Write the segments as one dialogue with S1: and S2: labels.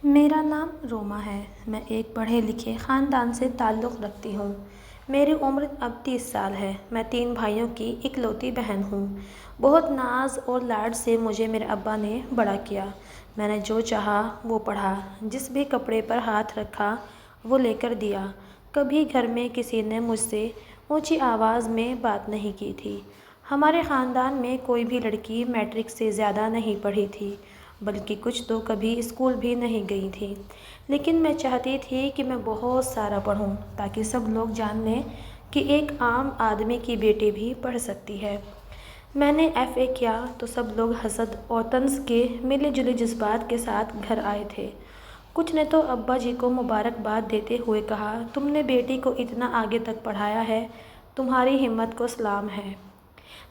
S1: میرا نام روما ہے۔ میں ایک پڑھے لکھے خاندان سے تعلق رکھتی ہوں۔ میری عمر اب 30 سال ہے۔ میں 3 بھائیوں کی اکلوتی بہن ہوں۔ بہت ناز اور لاڈ سے مجھے میرے ابا نے بڑا کیا۔ میں نے جو چاہا وہ پڑھا، جس بھی کپڑے پر ہاتھ رکھا وہ لے کر دیا۔ کبھی گھر میں کسی نے مجھ سے اونچی آواز میں بات نہیں کی تھی۔ ہمارے خاندان میں کوئی بھی لڑکی میٹرک سے زیادہ نہیں پڑھی تھی، بلکہ کچھ تو کبھی اسکول بھی نہیں گئی تھی۔ لیکن میں چاہتی تھی کہ میں بہت سارا پڑھوں تاکہ سب لوگ جان لیں کہ ایک عام آدمی کی بیٹی بھی پڑھ سکتی ہے۔ میں نے ایف اے کیا تو سب لوگ حسد اور طنز کے ملے جلے جذبات کے ساتھ گھر آئے تھے۔ کچھ نے تو ابا جی کو مبارکباد دیتے ہوئے کہا، تم نے بیٹی کو اتنا آگے تک پڑھایا ہے، تمہاری ہمت کو سلام ہے۔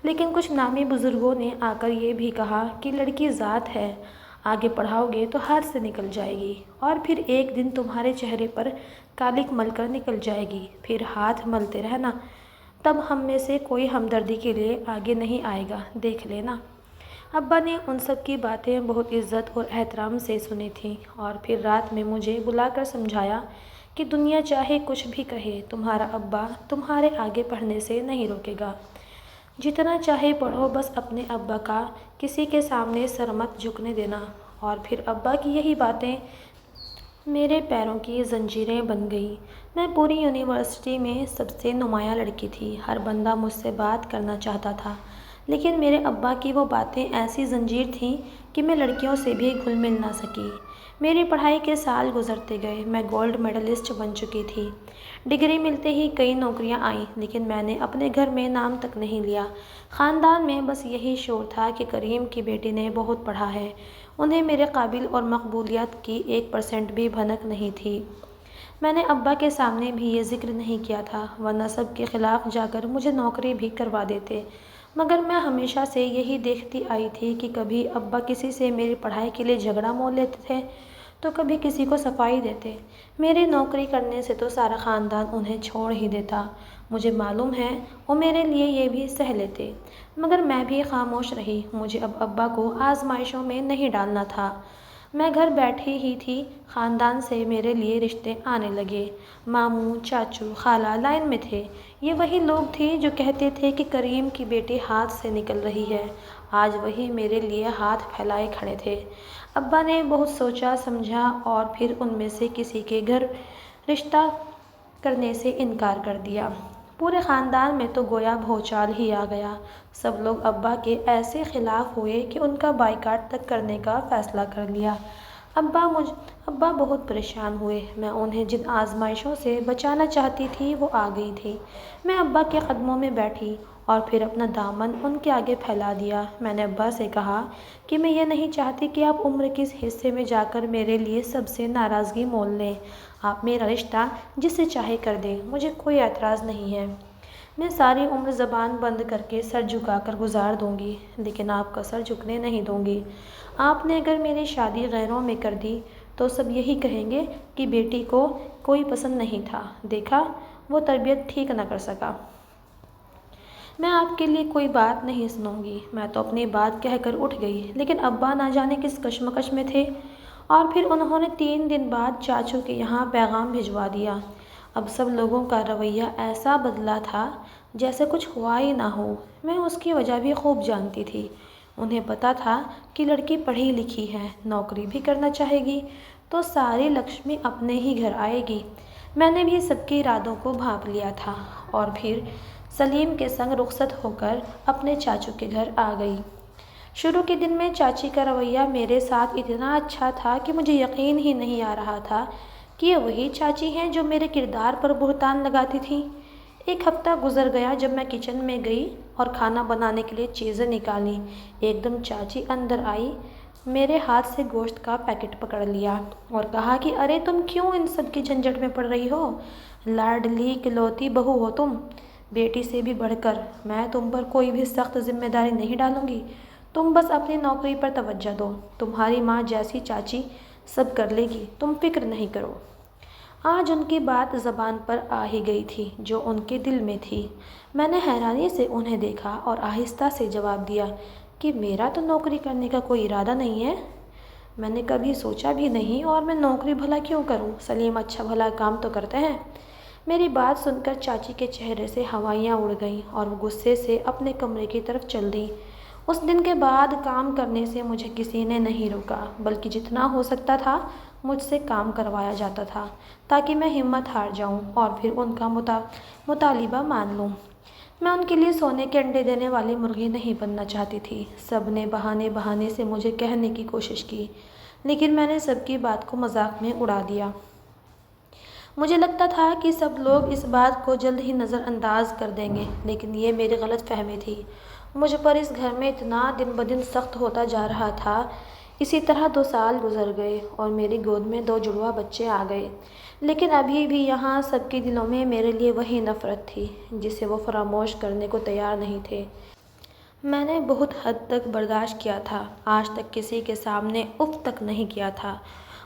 S1: لیکن کچھ نامی بزرگوں نے آ کر یہ بھی کہا کہ لڑکی ذات ہے، آگے پڑھاؤ گے تو ہاتھ سے نکل جائے گی اور پھر ایک دن تمہارے چہرے پر کالک مل کر نکل جائے گی، پھر ہاتھ ملتے رہنا، تب ہم میں سے کوئی ہمدردی کے لیے آگے نہیں آئے گا، دیکھ لینا۔ ابا نے ان سب کی باتیں بہت عزت اور احترام سے سنی تھیں اور پھر رات میں مجھے بلا کر سمجھایا کہ دنیا چاہے کچھ بھی کہے، تمہارا ابا تمہارے آگے پڑھنے سے نہیں روکے گا۔ جتنا چاہے پڑھو، بس اپنے ابا کا کسی کے سامنے سر مت جھکنے دینا۔ اور پھر ابا کی یہی باتیں میرے پیروں کی زنجیریں بن گئیں۔ میں پوری یونیورسٹی میں سب سے نمایاں لڑکی تھی، ہر بندہ مجھ سے بات کرنا چاہتا تھا، لیکن میرے ابا کی وہ باتیں ایسی زنجیر تھیں کہ میں لڑکیوں سے بھی گھل مل نہ سکی۔ میری پڑھائی کے سال گزرتے گئے، میں گولڈ میڈلسٹ بن چکی تھی۔ ڈگری ملتے ہی کئی نوکریاں آئیں، لیکن میں نے اپنے گھر میں نام تک نہیں لیا۔ خاندان میں بس یہی شور تھا کہ کریم کی بیٹی نے بہت پڑھا ہے۔ انہیں میرے قابل اور مقبولیت کی 1% بھی بھنک نہیں تھی۔ میں نے ابا کے سامنے بھی یہ ذکر نہیں کیا تھا، ورنہ سب کے خلاف جا کر مجھے نوکری بھی کروا دیتے، مگر میں ہمیشہ سے یہی دیکھتی آئی تھی کہ کبھی ابا کسی سے میری پڑھائی کے لیے جھگڑا مول لیتے تھے تو کبھی کسی کو صفائی دیتے۔ میری نوکری کرنے سے تو سارا خاندان انہیں چھوڑ ہی دیتا۔ مجھے معلوم ہے وہ میرے لیے یہ بھی سہ لیتے، مگر میں بھی خاموش رہی۔ مجھے اب ابا کو آزمائشوں میں نہیں ڈالنا تھا۔ میں گھر بیٹھی ہی تھی، خاندان سے میرے لیے رشتے آنے لگے۔ ماموں، چاچو، خالہ لائن میں تھے۔ یہ وہی لوگ تھے جو کہتے تھے کہ کریم کی بیٹی ہاتھ سے نکل رہی ہے، آج وہی میرے لیے ہاتھ پھیلائے کھڑے تھے۔ ابا نے بہت سوچا سمجھا اور پھر ان میں سے کسی کے گھر رشتہ کرنے سے انکار کر دیا۔ پورے خاندان میں تو گویا بھونچال ہی آ گیا۔ سب لوگ ابا کے ایسے خلاف ہوئے کہ ان کا بائیکاٹ تک کرنے کا فیصلہ کر لیا۔ ابا بہت پریشان ہوئے۔ میں انہیں جن آزمائشوں سے بچانا چاہتی تھی وہ آ گئی تھی۔ میں ابا کے قدموں میں بیٹھی اور پھر اپنا دامن ان کے آگے پھیلا دیا۔ میں نے ابا سے کہا کہ میں یہ نہیں چاہتی کہ آپ عمر کے اس حصے میں جا کر میرے لیے سب سے ناراضگی مول لیں۔ آپ میرا رشتہ جس سے چاہے کر دیں، مجھے کوئی اعتراض نہیں ہے۔ میں ساری عمر زبان بند کر کے سر جھکا کر گزار دوں گی، لیکن آپ کا سر جھکنے نہیں دوں گی۔ آپ نے اگر میری شادی غیروں میں کر دی تو سب یہی کہیں گے کہ بیٹی کو کوئی پسند نہیں تھا، دیکھا وہ تربیت ٹھیک نہ کر سکا۔ میں آپ کے لیے کوئی بات نہیں سنوں گی۔ میں تو اپنی بات کہہ کر اٹھ گئی، لیکن ابا نہ جانے کس کشمکش میں تھے۔ اور پھر انہوں نے 3 دن بعد چاچو کے یہاں پیغام بھجوا دیا۔ اب سب لوگوں کا رویہ ایسا بدلا تھا جیسے کچھ ہوا ہی نہ ہو۔ میں اس کی وجہ بھی خوب جانتی تھی۔ انہیں پتہ تھا کہ لڑکی پڑھی لکھی ہے، نوکری بھی کرنا چاہے گی تو ساری لکشمی اپنے ہی گھر آئے گی۔ میں نے بھی سب کے ارادوں کو بھانپ لیا تھا اور پھر سلیم کے سنگ رخصت ہو کر اپنے چاچو کے گھر آ گئی۔ شروع کے دن میں چاچی کا رویہ میرے ساتھ اتنا اچھا تھا کہ مجھے یقین ہی نہیں آ رہا تھا کہ یہ وہی چاچی ہیں جو میرے کردار پر بہتان لگاتی تھیں۔ ایک ہفتہ گزر گیا جب میں کچن میں گئی اور کھانا بنانے کے لیے چیزیں نکالیں، ایک دم چاچی اندر آئی، میرے ہاتھ سے گوشت کا پیکٹ پکڑ لیا اور کہا کہ ارے تم کیوں ان سب کی جھنجھٹ میں پڑ رہی ہو؟ لاڈلی اکلوتی بہو ہو تم، بیٹی سے بھی بڑھ کر۔ میں تم پر کوئی بھی سخت ذمہ داری نہیں ڈالوں گی، تم بس اپنی نوکری پر توجہ دو، تمہاری ماں جیسی چاچی سب کر لے گی، تم فکر نہیں کرو۔ آج ان کی بات زبان پر آ ہی گئی تھی جو ان کے دل میں تھی۔ میں نے حیرانی سے انہیں دیکھا اور آہستہ سے جواب دیا کہ میرا تو نوکری کرنے کا کوئی ارادہ نہیں ہے۔ میں نے کبھی سوچا بھی نہیں، اور میں نوکری بھلا کیوں کروں؟ سلیم اچھا بھلا کام تو کرتے ہیں۔ میری بات سن کر چاچی کے چہرے سے ہوائیاں اڑ گئیں اور وہ غصے سے اپنے کمرے کی طرف چل دیں۔ اس دن کے بعد کام کرنے سے مجھے کسی نے نہیں روکا، بلکہ جتنا ہو سکتا تھا مجھ سے کام کروایا جاتا تھا تاکہ میں ہمت ہار جاؤں اور پھر ان کا مطالبہ مان لوں۔ میں ان کے لیے سونے کے انڈے دینے والی مرغی نہیں بننا چاہتی تھی۔ سب نے بہانے سے مجھے کہنے کی کوشش کی، لیکن میں نے سب کی بات کو مذاق میں اڑا دیا۔ مجھے لگتا تھا کہ سب لوگ اس بات کو جلد ہی نظر انداز کر دیں گے، لیکن یہ میری غلط فہمی تھی۔ مجھ پر اس گھر میں اتنا دن بدن سخت ہوتا جا رہا تھا۔ اسی طرح 2 سال گزر گئے اور میری گود میں 2 جڑواں بچے آ گئے، لیکن ابھی بھی یہاں سب کے دلوں میں میرے لیے وہی نفرت تھی جسے وہ فراموش کرنے کو تیار نہیں تھے۔ میں نے بہت حد تک برداشت کیا تھا، آج تک کسی کے سامنے اف تک نہیں کیا تھا۔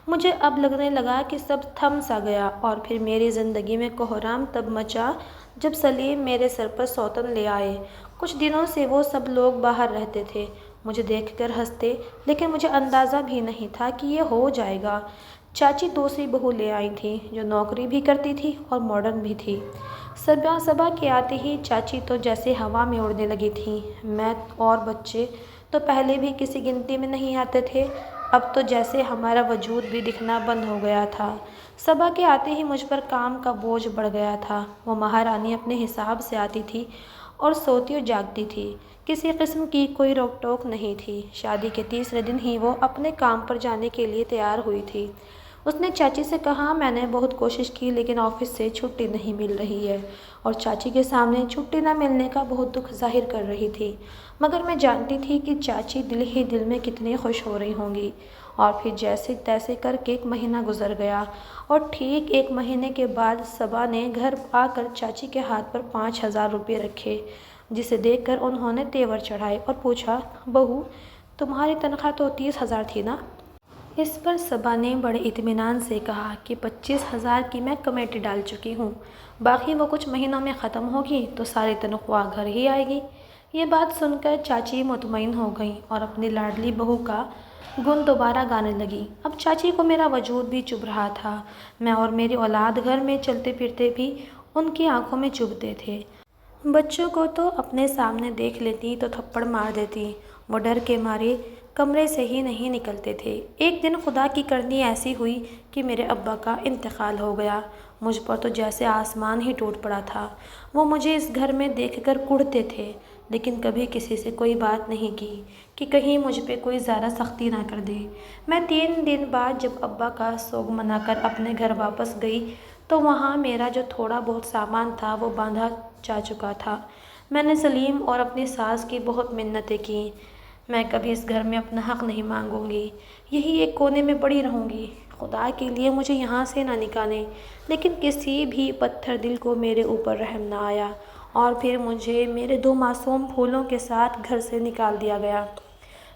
S1: مجھے اب لگنے لگا کہ سب تھم سا گیا، اور پھر میری زندگی میں کوہرام تب مچا جب سلیم میرے سر پر سوتن لے آئے۔ کچھ دنوں سے وہ سب لوگ باہر رہتے تھے، مجھے دیکھ کر ہنستے، لیکن مجھے اندازہ بھی نہیں تھا کہ یہ ہو جائے گا۔ چاچی دوسری بہو لے آئی تھی جو نوکری بھی کرتی تھی اور ماڈرن بھی تھی۔ صبح کے آتے ہی چاچی تو جیسے ہوا میں اڑنے لگی تھیں۔ میں اور بچے تو پہلے بھی کسی گنتی میں نہیں آتے تھے، اب تو جیسے ہمارا وجود بھی دکھنا بند ہو گیا تھا۔ صبح کے آتے ہی مجھ پر کام کا بوجھ بڑھ گیا تھا۔ وہ مہارانی اپنے حساب سے آتی تھی اور سوتی اور جاگتی تھی، کسی قسم کی کوئی روک ٹوک نہیں تھی۔ شادی کے تیسرے دن ہی وہ اپنے کام پر جانے کے لیے تیار ہوئی تھی۔ اس نے چاچی سے کہا، میں نے بہت کوشش کی لیکن آفس سے چھٹی نہیں مل رہی ہے، اور چاچی کے سامنے چھٹی نہ ملنے کا بہت دکھ ظاہر کر رہی تھی، مگر میں جانتی تھی کہ چاچی دل ہی دل میں کتنی خوش ہو رہی ہوں گی۔ اور پھر جیسے تیسے کر کے 1 مہینہ گزر گیا، اور ٹھیک 1 مہینے کے بعد صبا نے گھر آ کر چاچی کے ہاتھ پر 5,000 روپے رکھے، جسے دیکھ کر انہوں نے تیور چڑھائے اور پوچھا، بہو تمہاری تنخواہ تو 30,000 تھی نا؟ اس پر صبا نے بڑے اطمینان سے کہا کہ 25,000 کی میں کمیٹی ڈال چکی ہوں، باقی وہ کچھ مہینوں میں ختم ہوگی تو ساری تنخواہ گھر ہی آئے گی۔ یہ بات سن کر چاچی مطمئن ہو گئیں اور اپنی لاڈلی بہو کا گن دوبارہ گانے لگی۔ اب چاچی کو میرا وجود بھی چبھ رہا تھا، میں اور میری اولاد گھر میں چلتے پھرتے بھی ان کی آنکھوں میں چبھتے تھے۔ بچوں کو تو اپنے سامنے دیکھ لیتی تو تھپڑ مار دیتی، وہ ڈر کے مارے کمرے سے ہی نہیں نکلتے تھے۔ ایک دن خدا کی کرنی ایسی ہوئی کہ میرے ابا کا انتقال ہو گیا۔ مجھ پر تو جیسے آسمان ہی ٹوٹ پڑا تھا۔ وہ مجھے اس گھر میں دیکھ کر کڑھتے تھے، لیکن کبھی کسی سے کوئی بات نہیں کی کہ کہیں مجھ پہ کوئی زیادہ سختی نہ کر دے۔ میں 3 دن بعد جب ابا کا سوگ منا کر اپنے گھر واپس گئی تو وہاں میرا جو تھوڑا بہت سامان تھا وہ باندھا جا چکا تھا۔ میں نے سلیم اور اپنی ساس کی بہت منتیں کیں، میں کبھی اس گھر میں اپنا حق نہیں مانگوں گی، یہی ایک کونے میں پڑی رہوں گی، خدا کے لیے مجھے یہاں سے نہ نکالیں۔ لیکن کسی بھی پتھر دل کو میرے اوپر رحم نہ آیا، اور پھر مجھے میرے 2 معصوم پھولوں کے ساتھ گھر سے نکال دیا گیا۔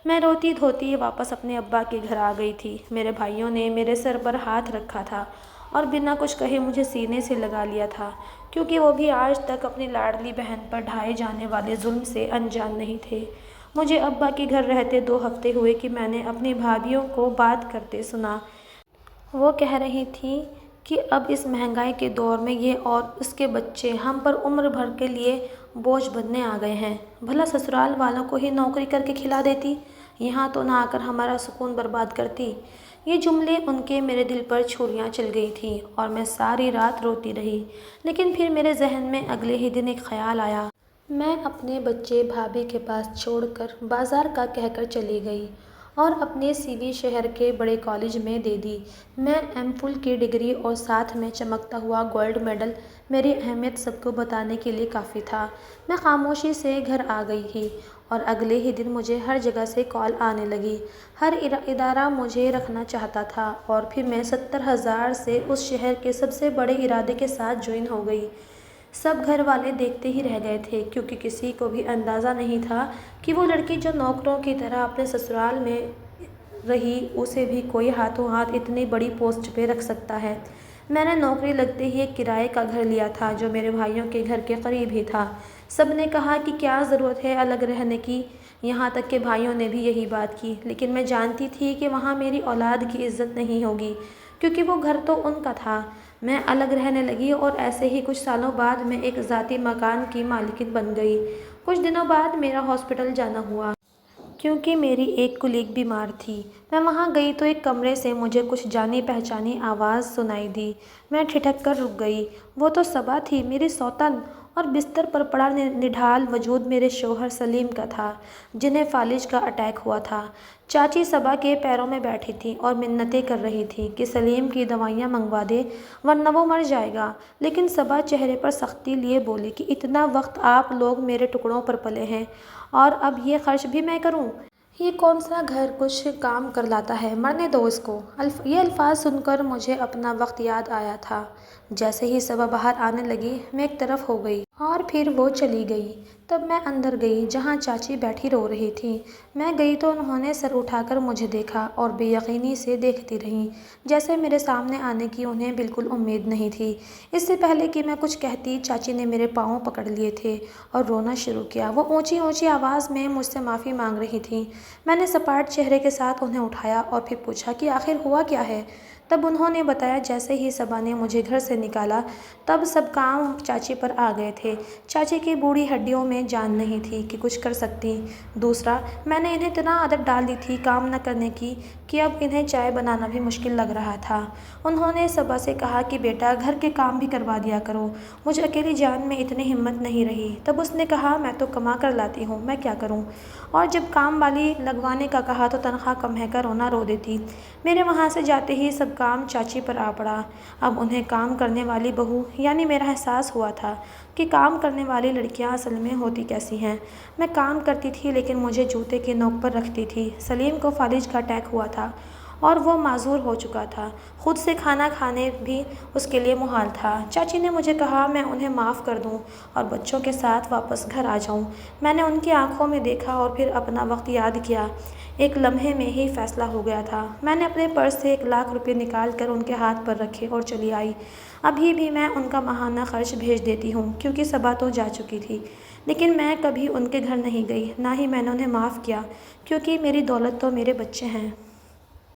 S1: میں روتی دھوتی واپس اپنے ابا کے گھر آ گئی تھی۔ میرے بھائیوں نے میرے سر پر ہاتھ رکھا تھا اور بنا کچھ کہے مجھے سینے سے لگا لیا تھا، کیونکہ وہ بھی آج تک اپنی لاڈلی بہن پر ڈھائے جانے والے ظلم سے انجان نہیں تھے۔ مجھے ابا کے گھر رہتے 2 ہفتے ہوئے کہ میں نے اپنی بھابھیوں کو بات کرتے سنا۔ وہ کہہ رہی تھیں کہ اب اس مہنگائی کے دور میں یہ اور اس کے بچے ہم پر عمر بھر کے لیے بوجھ بننے آ گئے ہیں۔ بھلا سسرال والوں کو ہی نوکری کر کے کھلا دیتی، یہاں تو نہ آ کر ہمارا سکون برباد کرتی۔ یہ جملے ان کے میرے دل پر چھریاں چل گئی تھیں اور میں ساری رات روتی رہی۔ لیکن پھر میرے ذہن میں اگلے ہی دن ایک خیال آیا۔ میں اپنے بچے بھابھی کے پاس چھوڑ کر بازار کا کہہ کر چلی گئی اور اپنے سی وی شہر کے بڑے کالج میں دے دی۔ میں ایم فل کی ڈگری اور ساتھ میں چمکتا ہوا گولڈ میڈل میری اہمیت سب کو بتانے کے لیے کافی تھا۔ میں خاموشی سے گھر آ گئی تھی اور اگلے ہی دن مجھے ہر جگہ سے کال آنے لگی۔ ہر ادارہ مجھے رکھنا چاہتا تھا، اور پھر میں 70,000 سے اس شہر کے سب سے بڑے ارادے کے ساتھ جوائن ہو گئی۔ سب گھر والے دیکھتے ہی رہ گئے تھے، کیونکہ کسی کو بھی اندازہ نہیں تھا کہ وہ لڑکی جو نوکروں کی طرح اپنے سسرال میں رہی، اسے بھی کوئی ہاتھوں ہاتھ اتنی بڑی پوسٹ پہ رکھ سکتا ہے۔ میں نے نوکری لگتے ہی ایک کرائے کا گھر لیا تھا جو میرے بھائیوں کے گھر کے قریب ہی تھا۔ سب نے کہا کہ کیا ضرورت ہے الگ رہنے کی، یہاں تک کہ بھائیوں نے بھی یہی بات کی، لیکن میں جانتی تھی کہ وہاں میری اولاد کی عزت نہیں ہوگی، کیونکہ وہ گھر تو ان کا تھا۔ میں الگ رہنے لگی اور ایسے ہی کچھ سالوں بعد میں ایک ذاتی مکان کی مالکن بن گئی۔ کچھ دنوں بعد میرا ہاسپٹل جانا ہوا، کیونکہ میری ایک کولیگ بیمار تھی۔ میں وہاں گئی تو ایک کمرے سے مجھے کچھ جانی پہچانی آواز سنائی دی۔ میں ٹھٹک کر رک گئی۔ وہ تو صبا تھی، میری سوتن، اور بستر پر پڑا نڈھال وجود میرے شوہر سلیم کا تھا، جنہیں فالج کا اٹیک ہوا تھا۔ چاچی صبا کے پیروں میں بیٹھی تھی اور منتیں کر رہی تھی کہ سلیم کی دوائیاں منگوا دے ورنہ وہ مر جائے گا، لیکن صبا چہرے پر سختی لیے بولی کہ اتنا وقت آپ لوگ میرے ٹکڑوں پر پلے ہیں اور اب یہ خرچ بھی میں کروں؟ یہ کون سا گھر کچھ کام کر لاتا ہے، مرنے دو اس کو۔ یہ الفاظ سن کر مجھے اپنا وقت یاد آیا تھا۔ جیسے ہی صبا باہر آنے لگی میں ایک طرف ہو گئی اور پھر وہ چلی گئی۔ تب میں اندر گئی جہاں چاچی بیٹھی رو رہی تھی۔ میں گئی تو انہوں نے سر اٹھا کر مجھے دیکھا اور بے یقینی سے دیکھتی رہیں، جیسے میرے سامنے آنے کی انہیں بالکل امید نہیں تھی۔ اس سے پہلے کہ میں کچھ کہتی، چاچی نے میرے پاؤں پکڑ لیے تھے اور رونا شروع کیا۔ وہ اونچی اونچی آواز میں مجھ سے معافی مانگ رہی تھیں۔ میں نے سپاٹ چہرے کے ساتھ انہیں اٹھایا اور پھر پوچھا کہ آخر ہوا کیا ہے؟ تب انہوں نے بتایا جیسے ہی صبا نے مجھے گھر سے نکالا تب سب کام چاچی پر آ گئے تھے۔ چاچی کی بوڑھی ہڈیوں میں جان نہیں تھی کہ کچھ کر سکتی۔ دوسرا، میں نے انہیں اتنا عادت ڈال دی تھی کام نہ کرنے کی کہ اب انہیں چائے بنانا بھی مشکل لگ رہا تھا۔ انہوں نے صبا سے کہا کہ بیٹا گھر کے کام بھی کروا دیا کرو، مجھے اکیلی جان میں اتنی ہمت نہیں رہی۔ تب اس نے کہا میں تو کما کر لاتی ہوں، میں کیا کروں؟ اور جب کام والی لگوانے کا کہا تو تنخواہ کم ہے کا رونا رو دیتی۔ میرے وہاں سے جاتے ہی سب کام چاچی پر آ پڑا۔ اب انہیں کام کرنے والی بہو یعنی میرا احساس ہوا تھا کہ کام کرنے والی لڑکیاں اصل میں ہوتی کیسی ہیں۔ میں کام کرتی تھی لیکن مجھے جوتے کی نوک پر رکھتی تھی۔ سلیم کو فالج کا اٹیک ہوا تھا اور وہ معذور ہو چکا تھا، خود سے کھانا کھانے بھی اس کے لیے محال تھا۔ چاچی نے مجھے کہا میں انہیں معاف کر دوں اور بچوں کے ساتھ واپس گھر آ جاؤں۔ میں نے ان کی آنکھوں میں دیکھا اور پھر اپنا وقت یاد کیا۔ ایک لمحے میں ہی فیصلہ ہو گیا تھا۔ میں نے اپنے پرس سے 1,00,000 روپے نکال کر ان کے ہاتھ پر رکھے اور چلی آئی۔ ابھی بھی میں ان کا ماہانہ خرچ بھیج دیتی ہوں کیونکہ صبا تو جا چکی تھی، لیکن میں کبھی ان کے گھر نہیں گئی، نہ ہی میں نے انہیں معاف کیا، کیونکہ میری دولت تو میرے بچے ہیں۔